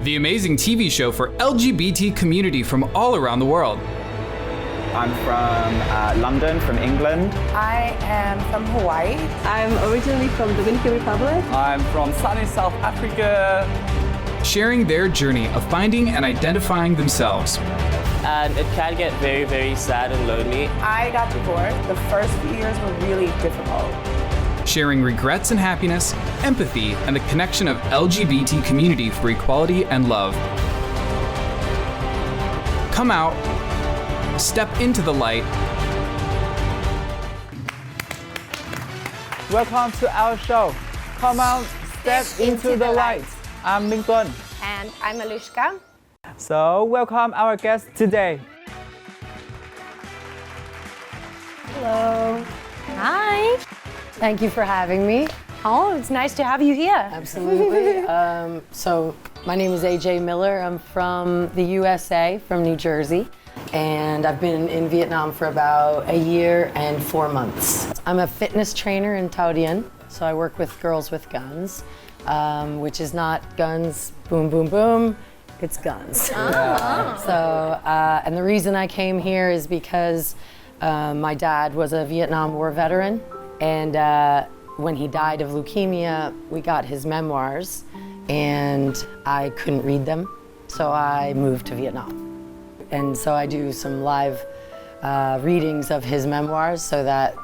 the amazing TV show for LGBT community from all around the world. I'm from London, from England. I am from Hawaii. I'm originally from Dominican Republic. I'm from sunny South Africa. Sharing their journey of finding and identifying themselves. And it can get very, very sad and lonely. I got divorced. The first few years were really difficult. Sharing regrets and happiness, empathy, and the connection of LGBT community for equality and love. Come out, step into the light. Welcome to our show. Come out, step into the light. I'm Minh Tuân. And I'm Alushka. So, welcome our guest today. Hello. Hi. Thank you for having me. Oh, it's nice to have you here. Absolutely. So my name is AJ Miller. I'm from the USA, from New Jersey. And I've been in Vietnam for about a year and 4 months. I'm a fitness trainer in THảso I work with girls with guns, which is not guns, boom, boom, boom. It's guns. So, and the reason I came here is because my dad was a Vietnam War veteran, and when he died of leukemia, we got his memoirs, and I couldn't read them, so I moved to Vietnam. And so I do some live readings of his memoirs so that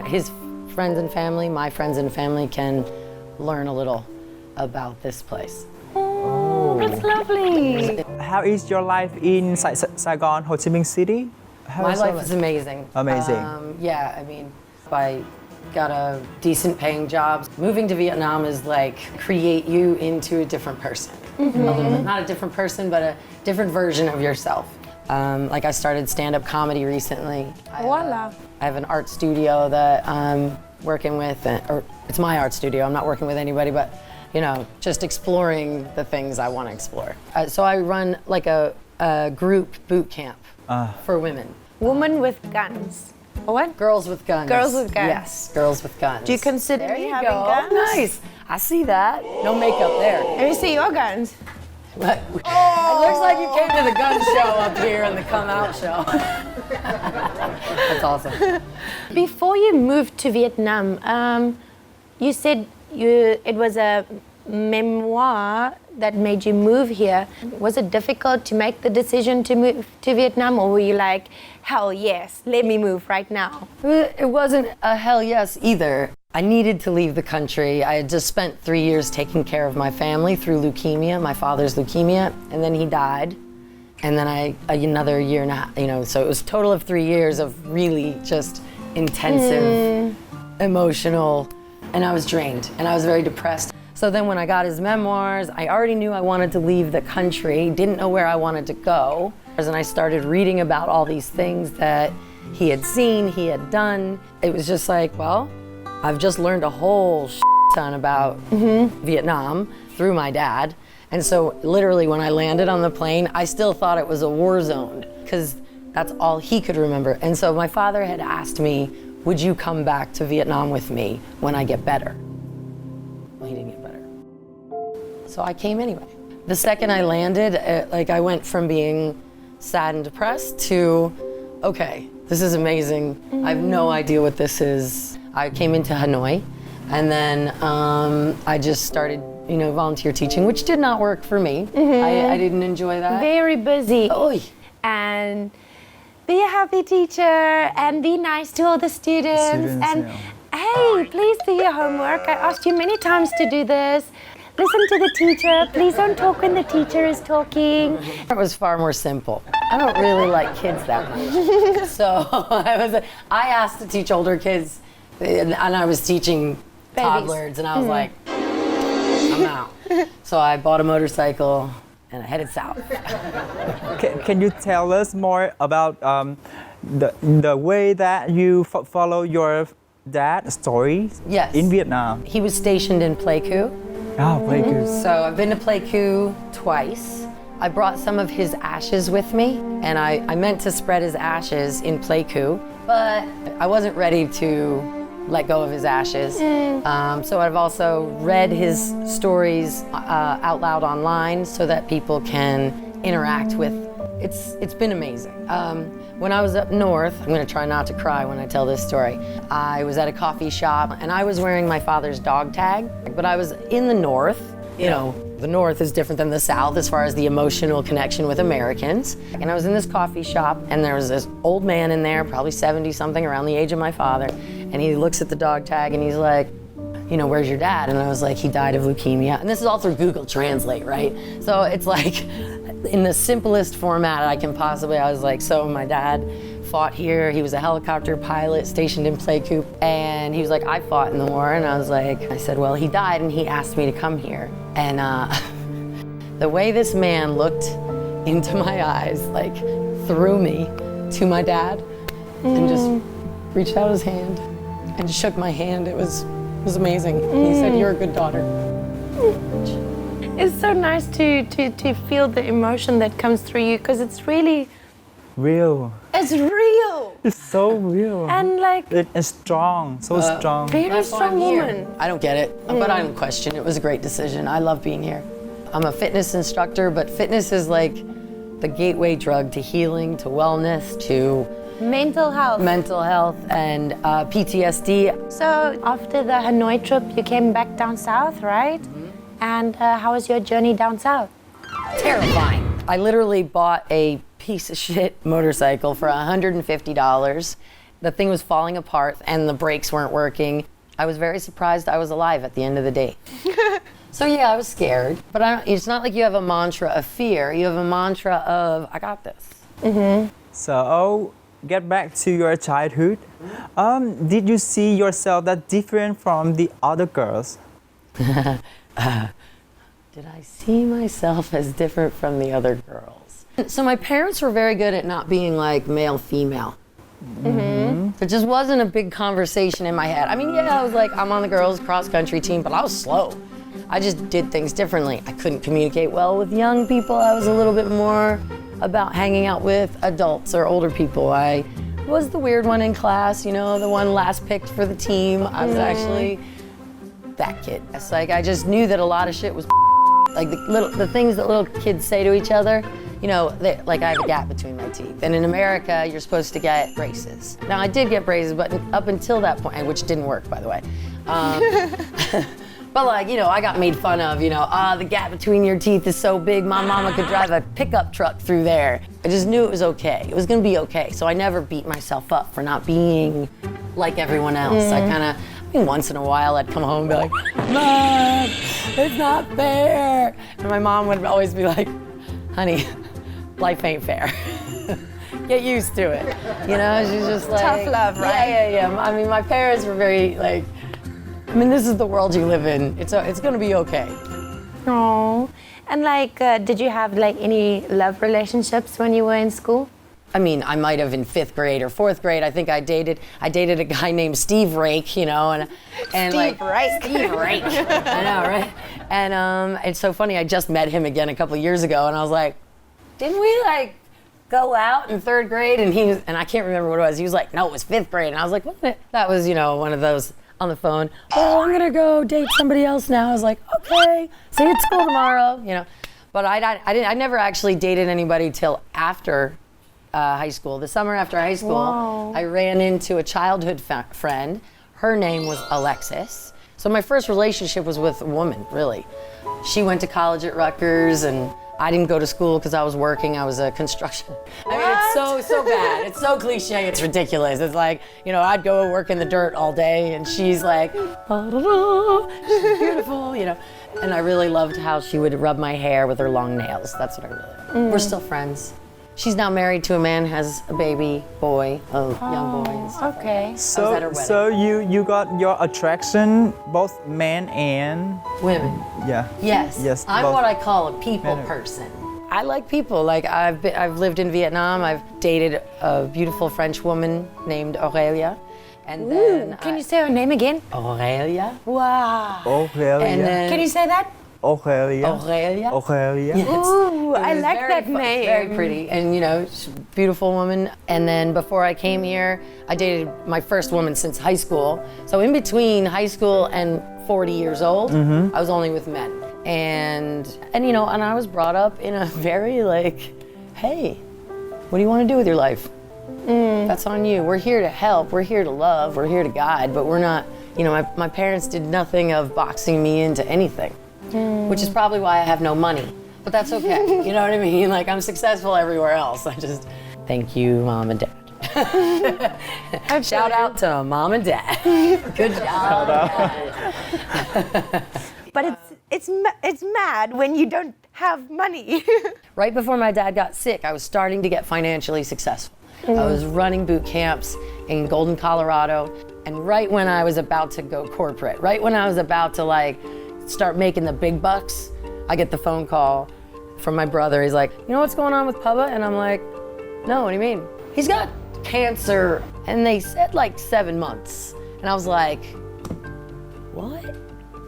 his friends and family, my friends and family can learn a little about this place. Oh, that's lovely. How is your life in Saigon, Ho Chi Minh City? My life is amazing. Amazing. Yeah, I mean, I got a decent paying job. Moving to Vietnam is like create you into a different person. Mm-hmm. A little bit, not a different person, but a different version of yourself. Like I started stand-up comedy recently. Voila. I have an art studio that I'm working with, or it's my art studio. I'm not working with anybody, but you know, just exploring the things I want to explore. So I run like a group boot camp for women. Woman with guns. What? Girls with guns. Girls with guns. Yes, girls with guns. Do you consider There me you having go. guns? Nice. I see that. No makeup there. Let me see your guns. It looks like you came to the gun show up here and the come out show. That's awesome. Before you moved to Vietnam, you said it was a memoir that made you move here. Was it difficult to make the decision to move to Vietnam, or were you like, hell yes, let me move right now? It wasn't a hell yes either. I needed to leave the country. I had just spent 3 years taking care of my family through leukemia, my father's leukemia, and then he died. And then another year and a half, you know, so it was a total of 3 years of really just intensive, emotional, and I was drained and I was very depressed. So then when I got his memoirs, I already knew I wanted to leave the country, didn't know where I wanted to go. And I started reading about all these things that he had seen, he had done. It was just like, well, I've just learned a whole ton about Vietnam through my dad. And so literally when I landed on the plane, I still thought it was a war zone because that's all he could remember. And so my father had asked me, would you come back to Vietnam with me when I get better? Well, he didn't get better. So I came anyway. The second I landed, I went from being sad and depressed to, okay, this is amazing. I have no idea what this is. I came into Hanoi, and then I just started, you know, volunteer teaching, which did not work for me. I didn't enjoy that. Very busy. Oy. And be a happy teacher and be nice to all the students. Hey, please do your homework. I asked you many times to do this. Listen to the teacher. Please don't talk when the teacher is talking. It was far more simple. I don't really like kids that much. So I asked to teach older kids, and I was teaching toddlers, and I was like, I'm out. So I bought a motorcycle and I headed south. Can you tell us more about the way that you follow your dad's story in Vietnam? He was stationed in Pleiku. Pleiku. So I've been to Pleiku twice. I brought some of his ashes with me, and I meant to spread his ashes in Pleiku, but I wasn't ready to let go of his ashes. So I've also read his stories out loud online so that people can interact with. It's been amazing. When I was up north, I'm gonna try not to cry when I tell this story. I was at a coffee shop and I was wearing my father's dog tag, but I was in the north. You know, the north is different than the south as far as the emotional connection with Americans. And I was in this coffee shop and there was this old man in there, probably 70 something, around the age of my father. And he looks at the dog tag and he's like, you know, where's your dad? And I was like, he died of leukemia. And this is all through Google Translate, right? So it's like, in the simplest format I can possibly, I was like, so my dad fought here. He was a helicopter pilot stationed in Pleiku. And he was like, I fought in the war. And I was like, I said, well, he died and he asked me to come here. And the way this man looked into my eyes, like through me to my dad and just reached out his hand and shook my hand. It was amazing. He said, you're a good daughter. It's so nice to feel the emotion that comes through you, because it's really real. It's real. It's so real. And like it's strong, so strong. Very strong woman. I don't get it, but I don't question. It was a great decision. I love being here. I'm a fitness instructor, but fitness is like the gateway drug to healing, to wellness, to mental health and PTSD. So after the Hanoi trip, you came back down south, right? And how was your journey down south? Terrifying. I literally bought a piece of shit motorcycle for $150. The thing was falling apart and the brakes weren't working. I was very surprised I was alive at the end of the day. So yeah, I was scared, but it's not like you have a mantra of fear. You have a mantra of, I got this. So, get back to your childhood. Did you see yourself that different from the other girls? Did I see myself as different from the other girls? So my parents were very good at not being like male, female. It just wasn't a big conversation in my head. I mean, yeah, I was like, I'm on the girls' cross-country team, but I was slow. I just did things differently. I couldn't communicate well with young people. I was a little bit more about hanging out with adults or older people. I was the weird one in class, you know, the one last picked for the team. I was actually that kid. It's like, I just knew that a lot of shit was like the things that little kids say to each other. You know, like I have a gap between my teeth. And in America, you're supposed to get braces. Now, I did get braces, but up until that point, which didn't work, by the way. But like, you know, I got made fun of, you know, the gap between your teeth is so big, my mama could drive a pickup truck through there. I just knew it was okay. It was gonna be okay. So I never beat myself up for not being like everyone else. I mean, once in a while, I'd come home and be like, Mom, it's not fair. And my mom would always be like, honey, life ain't fair. Get used to it. You know, she's just like... Tough love, right? Yeah. I mean, my parents were very like, I mean, this is the world you live in. It's gonna be okay. Oh, and like, did you have like any love relationships when you were in school? I mean, I might have in 5th grade or 4th grade. I think I dated a guy named Steve Rake, you know, and Steve Rake. Steve Rake. I know, right? And it's so funny. I just met him again a couple of years ago, and I was like, didn't we like go out in 3rd grade? And I can't remember what it was. He was like, no, it was 5th grade, and I was like, what? That was, you know, one of those on the phone. Oh, I'm gonna go date somebody else now. I was like, okay, see you at school tomorrow, you know. But I never actually dated anybody till after high school. The summer after high school, Wow. I ran into a childhood friend. Her name was Alexis. So my first relationship was with a woman, really. She went to college at Rutgers, and I didn't go to school because I was working. I was a construction. I mean, it's so bad. It's so cliche. It's ridiculous. It's like, you know, I'd go work in the dirt all day, and she's like, she's beautiful, you know. And I really loved how she would rub my hair with her long nails. That's what I really loved. We're still friends. She's now married to a man, has a baby boy, young boy. And stuff. Okay. So you got your attraction, both men and Women. yeah. Yes. I'm both. what I call a people Men. person. I like people. Like I've lived in Vietnam. I've dated a beautiful French woman named Aurelia. And then Can you say her name again? Aurelia. Wow. Oh, really? And then Can you say that? Aurelia. Aurelia. Aurelia. Yes. Ooh, I like that fun, name. Very pretty, and you know, she's a beautiful woman. And then before I came here, I dated my first woman since high school. So in between high school and 40 years old, I was only with men. And you know, and I was brought up in a very like, hey, what do you want to do with your life? That's on you. We're here to help. We're here to love. We're here to guide. But we're not, you know, my parents did nothing of boxing me into anything, which is probably why I have no money. But that's okay. You know what I mean? Like, I'm successful everywhere else. I just, thank you, Mom and Dad. Shout out to Mom and Dad. Good job. But it's mad when you don't have money. Right before my dad got sick, I was starting to get financially successful. I was running boot camps in Golden, Colorado, and right when I was about to go corporate, right when I was about to like start making the big bucks, I get the phone call from my brother. He's like, you know what's going on with Papa? And I'm like, no, what do you mean? He's got cancer, and they said like 7 months. And I was like, what?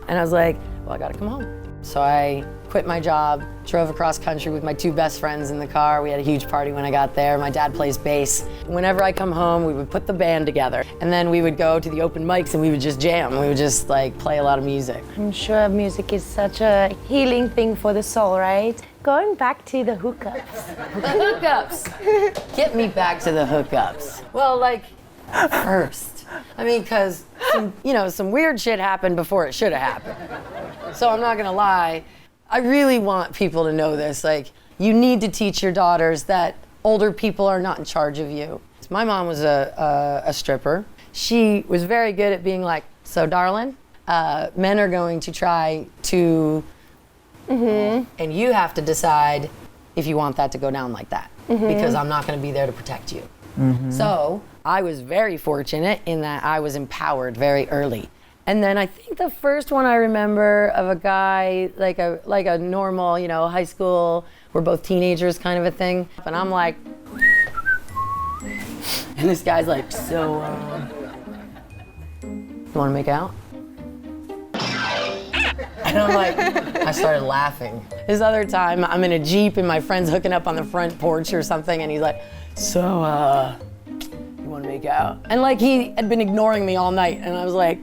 And I was like, well, I gotta come home. So I quit my job, drove across country with my 2 best friends in the car. We had a huge party when I got there. My dad plays bass. Whenever I come home, we would put the band together, and then we would go to the open mics and we would just jam. We would just like play a lot of music. I'm sure music is such a healing thing for the soul, right? Going back to the hookups. The hookups. Get me back to the hookups. Well, like, first. I mean, because, you know, some weird shit happened before it should have happened. So I'm not gonna lie. I really want people to know this. Like, you need to teach your daughters that older people are not in charge of you. My mom was a stripper. She was very good at being like, so darling, men are going to try to, and you have to decide if you want that to go down like that, because I'm not gonna be there to protect you. So I was very fortunate in that I was empowered very early. And then I think the first one I remember of a guy, like a normal, you know, high school, we're both teenagers kind of a thing. And I'm like, and this guy's like, so, you wanna make out? And I'm like, I started laughing. This other time, I'm in a Jeep and my friend's hooking up on the front porch or something, and he's like, so, you wanna make out? And like, he had been ignoring me all night, and I was like,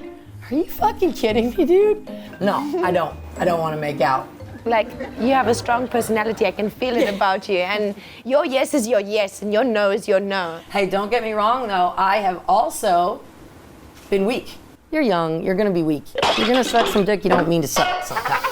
are you fucking kidding me, dude? No, I don't wanna make out. Like, you have a strong personality, I can feel it about you, and your yes is your yes, and your no is your no. Hey, don't get me wrong though, I have also been weak. You're young, you're gonna be weak. You're gonna suck some dick you don't mean to suck sometimes.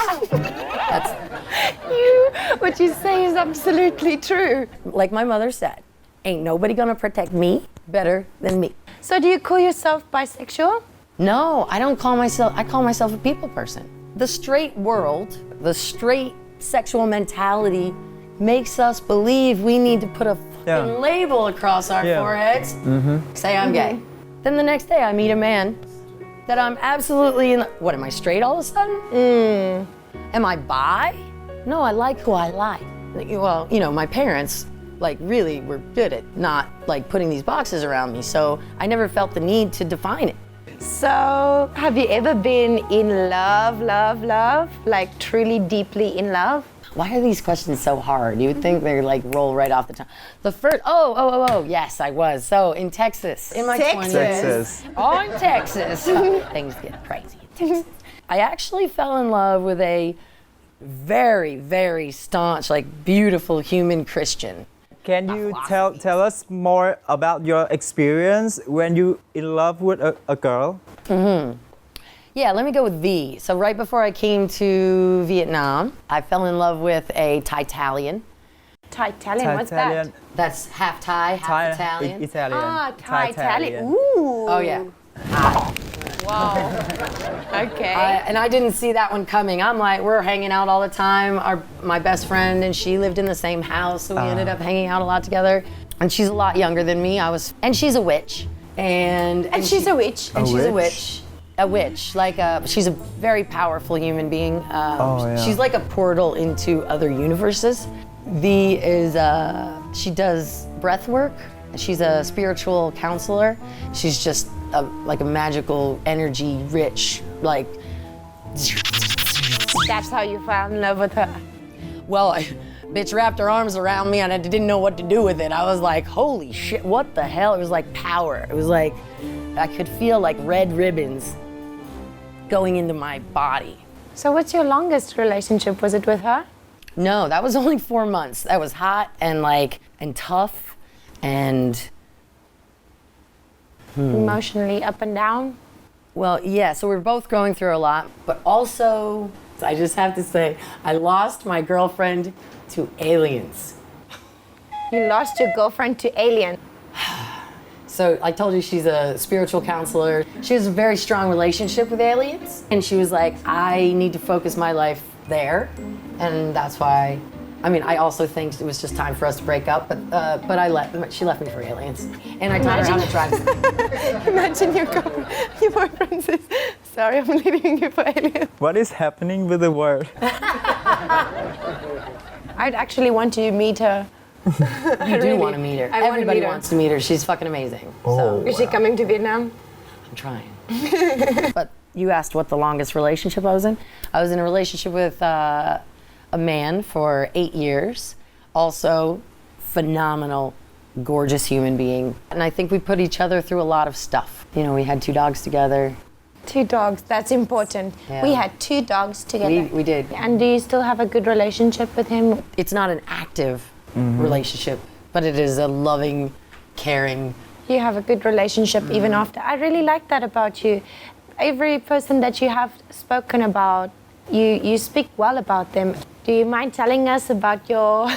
What you say is absolutely true. Like my mother said, ain't nobody gonna protect me better than me. So do you call yourself bisexual? No, I don't call myself, I call myself a people person. The straight world, the straight sexual mentality makes us believe we need to put a fucking label across our foreheads, say I'm gay. Then the next day I meet a man that I'm absolutely in, what, am I straight all of a sudden? Am I bi? No, I like who I like. Well, you know, my parents like really were good at not like putting these boxes around me, so I never felt the need to define it. So, have you ever been in love, like truly deeply in love? Why are these questions so hard? You would think they're like roll right off the tongue. The first, yes, I was. So in Texas, in my 20s. Texas. Oh, in Texas. Things get crazy in Texas. I actually fell in love with a very, very staunch, like beautiful human Christian. Can you tell us more about your experience when you in love with a girl? Yeah, let me go with V. So right before I came to Vietnam, I fell in love with a Thai-Italian. Thai-Italian, what's that? That's half Thai, half Italian. Italian. Ah, Thai-Italian. Ooh. Oh yeah. Wow. Okay. And I didn't see that one coming. I'm like, we're hanging out all the time. My best friend and she lived in the same house, so we ended up hanging out a lot together. And she's a lot younger than me. And she's a witch. And she's a witch. And she's a witch. A witch, like she's a very powerful human being. She's like a portal into other universes. V is, she does breath work. She's a spiritual counselor. She's just like a magical energy rich, like That's how you fell in love with her. Well, bitch wrapped her arms around me and I didn't know what to do with it. I was like, holy shit, what the hell? It was like power. It was like, I could feel like red ribbons going into my body. So what's your longest relationship? Was it with her? No, that was only 4 months. That was hot and and tough and... Emotionally up and down? Well, yeah, so we're both going through a lot, but also, I just have to say, I lost my girlfriend to aliens. You lost your girlfriend to aliens. So I told you she's a spiritual counselor. She has a very strong relationship with aliens. And she was like, I need to focus my life there. And that's why, I mean, I also think it was just time for us to break up, but she left me for aliens. And I taught her how to drive. Imagine your boyfriend says, sorry, I'm leaving you for aliens. What is happening with the world? I'd actually want to meet her. You do want to meet her. Everybody wants to meet her. She's fucking amazing. So. Is she coming to Vietnam? I'm trying. But you asked what the longest relationship I was in. I was in a relationship with a man for 8 years. Also, phenomenal, gorgeous human being. And I think we put each other through a lot of stuff. You know, we had 2 dogs together. 2 dogs, that's important. Yeah. We had 2 dogs together. We did. And do you still have a good relationship with him? It's not an active relationship, but it is a loving, caring. You have a good relationship even after. I really like that about you. Every person that you have spoken about, you speak well about them. Do you mind telling us about your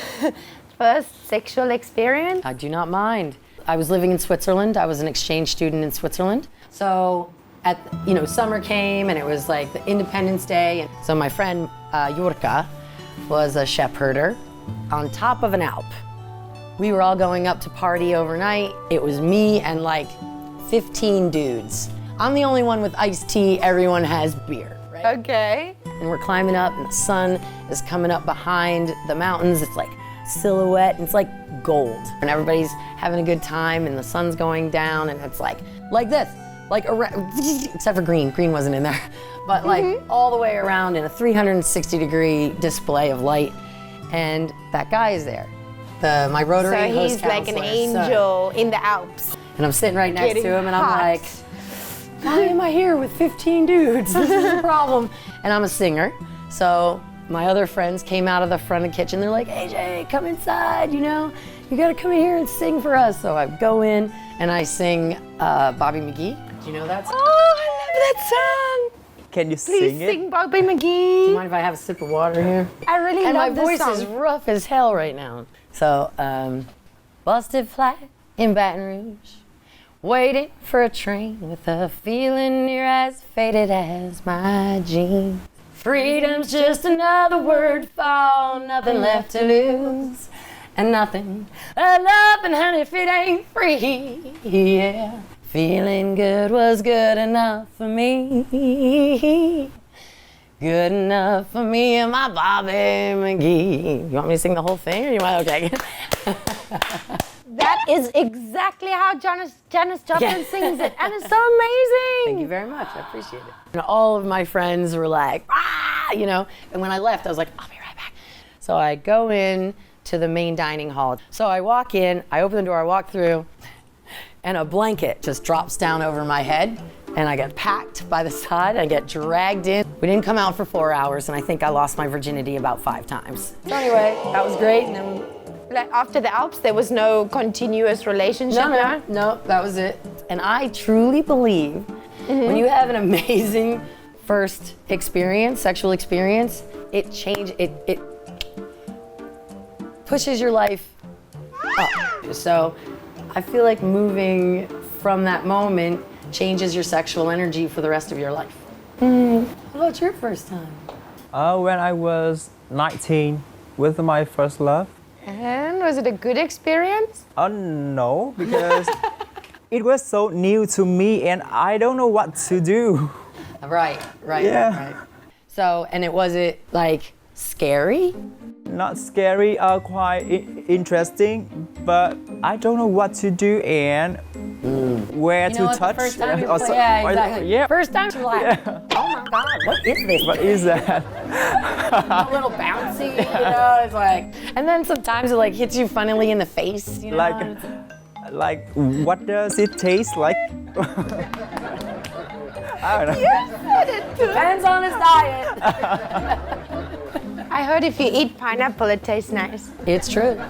first sexual experience? I do not mind. I was living in Switzerland. I was an exchange student in Switzerland. So summer came and it was like the Independence Day. And so my friend Jurka was a sheepherder on top of an Alp. We were all going up to party overnight. It was me and like 15 dudes. I'm the only one with iced tea. Everyone has beer, right? Okay. And we're climbing up and the sun is coming up behind the mountains. It's like silhouette, and it's like gold. And everybody's having a good time and the sun's going down and it's like this, like except for green. Green wasn't in there. But like all the way around in a 360-degree display of light. And that guy is there, my Rotary host So he's like an angel in the Alps. And I'm sitting right next to him and I'm like, why am I here with 15 dudes? This is a problem. And I'm a singer. So my other friends came out of the front of the kitchen. They're like, AJ, come inside, you gotta come in here and sing for us. So I go in and I sing Bobby McGee. Do you know that song? Oh, I love that song. Can you Please sing it? sing Bobby McGee. Do you mind if I have a sip of water here? I really love this song. And my voice is rough as hell right now. So, busted flat in Baton Rouge, waiting for a train with a feeling near as faded as my jeans. Freedom's just another word for nothing left to lose. And nothing, nothing, honey, if it ain't free, yeah. Feeling good was good enough for me. Good enough for me and my Bobby McGee. You want me to sing the whole thing or you want, okay. That is exactly how Janis Joplin sings it, and it's so amazing. Thank you very much, I appreciate it. And all of my friends were like, ah, and when I left, I was like, I'll be right back. So I go in to the main dining hall. So I walk in, I open the door, I walk through, and a blanket just drops down over my head, and I get packed by the side, I get dragged in. We didn't come out for 4 hours, and I think I lost my virginity about 5 times. So anyway, that was great. And then after the Alps, there was no continuous relationship? No, that was it. And I truly believe when you have an amazing first experience, sexual experience, it pushes your life up. So I feel like moving from that moment changes your sexual energy for the rest of your life. How about your first time? When I was 19 with my first love. And was it a good experience? No, because it was so new to me and I don't know what to do. Right. Yeah. So, and it was like Scary? Not scary, quite interesting, but I don't know what to do and where You know to what, touch. the first time you Also- play, yeah, exactly. Yeah. First time you're like, oh my God, what is this? What is that? A little bouncy, you know, it's like, and then sometimes it like hits you funnily in the face, you know? Like, what does it taste like? I don't know. Depends on his diet. I heard if you eat pineapple, it tastes nice. It's true.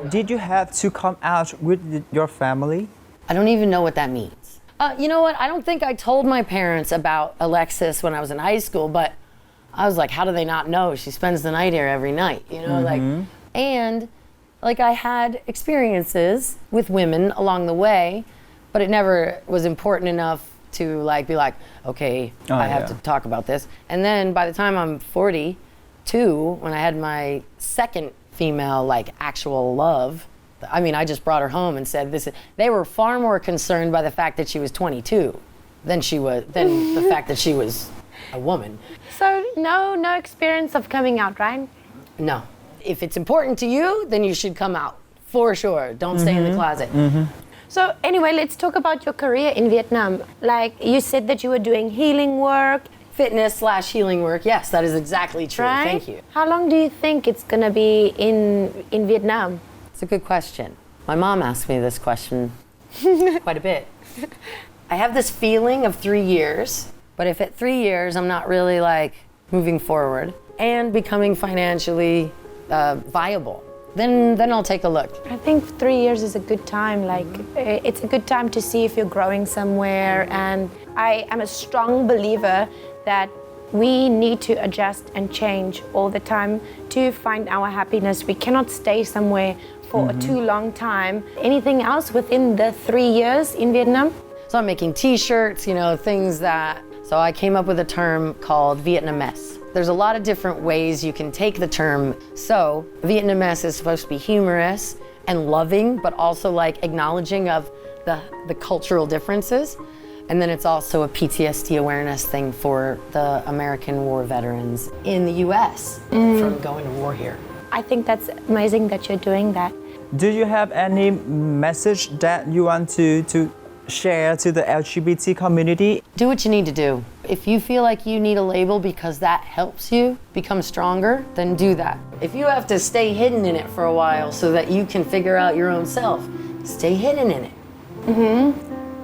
Did you have to come out with your family? I don't even know what that means. You know what? I don't think I told my parents about Alexis when I was in high school, but I was like, how do they not know? She spends the night here every night, you know? And I had experiences with women along the way, but it never was important enough to be like, okay, I have to talk about this. And then by the time I'm 42, when I had my second female actual love, I mean, I just brought her home and said this. They were far more concerned by the fact that she was 22 than the fact that she was a woman. So no experience of coming out, right? No. If it's important to you, then you should come out for sure. Don't stay in the closet. So anyway, let's talk about your career in Vietnam. Like you said that you were doing healing work. Fitness/healing work. Yes, that is exactly true. Right? Thank you. How long do you think it's gonna be in Vietnam? It's a good question. My mom asked me this question quite a bit. I have this feeling of 3 years, but if at 3 years I'm not really moving forward and becoming financially viable, then I'll take a look. I think 3 years is a good time. It's a good time to see if you're growing somewhere. And I am a strong believer that we need to adjust and change all the time to find our happiness. We cannot stay somewhere for a too long time. Anything else within the 3 years in Vietnam? So I'm making t-shirts, things that... So I came up with a term called Vietnamese. There's a lot of different ways you can take the term. So Vietnamese is supposed to be humorous and loving, but also acknowledging of the cultural differences. And then it's also a PTSD awareness thing for the American war veterans in the US from going to war here. I think that's amazing that you're doing that. Do you have any message that you want to share to the LGBT community? Do what you need to do. If you feel like you need a label because that helps you become stronger, then do that. If you have to stay hidden in it for a while so that you can figure out your own self, stay hidden in it.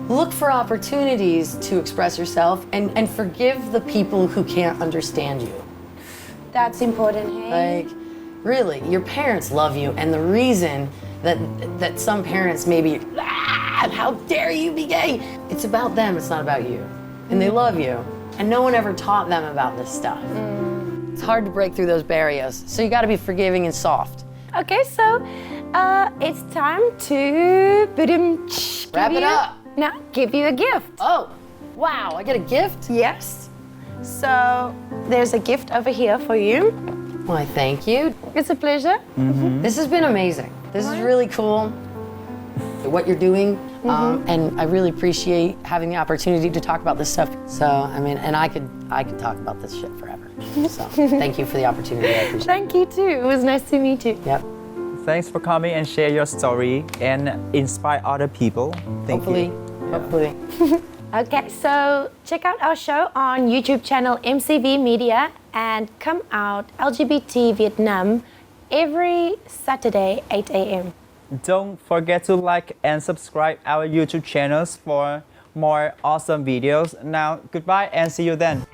Look for opportunities to express yourself and forgive the people who can't understand you. That's important, hey? Really, your parents love you, and the reason that some parents maybe, how dare you be gay? It's about them, it's not about you. And they love you. And no one ever taught them about this stuff. It's hard to break through those barriers. So you gotta be forgiving and soft. Okay, so it's time to Wrap it up. Now, give you a gift. Oh, wow, I get a gift? Yes. So there's a gift over here for you. Why, thank you. It's a pleasure. This has been amazing. This is really cool, what you're doing. And I really appreciate having the opportunity to talk about this stuff. So, I mean, and I could talk about this shit forever. So, thank you for the opportunity. I appreciate it. Thank you too. It was nice to meet you. Yep. Thanks for coming and share your story and inspire other people. Thank you. Hopefully. Okay, so check out our show on YouTube channel MCVMedia and come out LGBT Vietnam every Saturday, 8 a.m. Don't forget to like and subscribe our YouTube channels for more awesome videos. Now, goodbye and see you then.